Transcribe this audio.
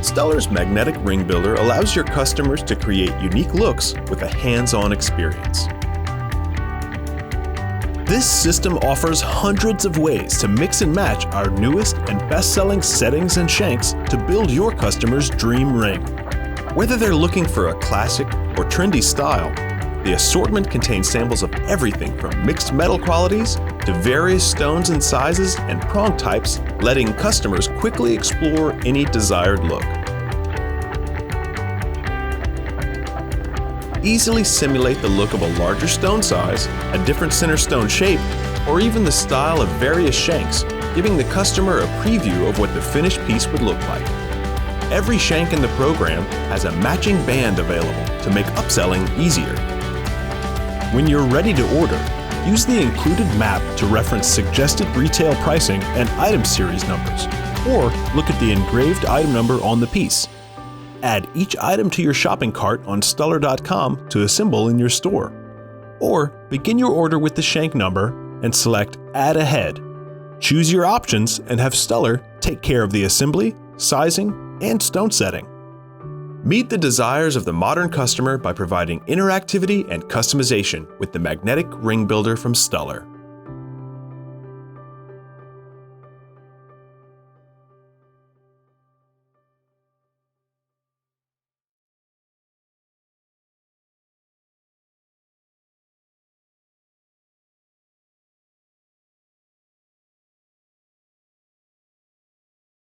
Stuller's magnetic ring builder allows your customers to create unique looks with a hands-on experience. This system offers hundreds of ways to mix and match our newest and best-selling settings and shanks to build your customer's dream ring. Whether they're looking for a classic or trendy style, the assortment contains samples of everything from mixed metal qualities to various stones and sizes and prong types, letting customers quickly explore any desired look. Easily simulate the look of a larger stone size, a different center stone shape, or even the style of various shanks, giving the customer a preview of what the finished piece would look like. Every shank in the program has a matching band available to make upselling easier. When you're ready to order, use the included map to reference suggested retail pricing and item series numbers, or look at the engraved item number on the piece. Add each item to your shopping cart on Stuller.com to assemble in your store. Or begin your order with the shank number and select Add Ahead. Choose your options and have Stuller take care of the assembly, sizing, and stone setting. Meet the desires of the modern customer by providing interactivity and customization with the magnetic ring builder from Stuller.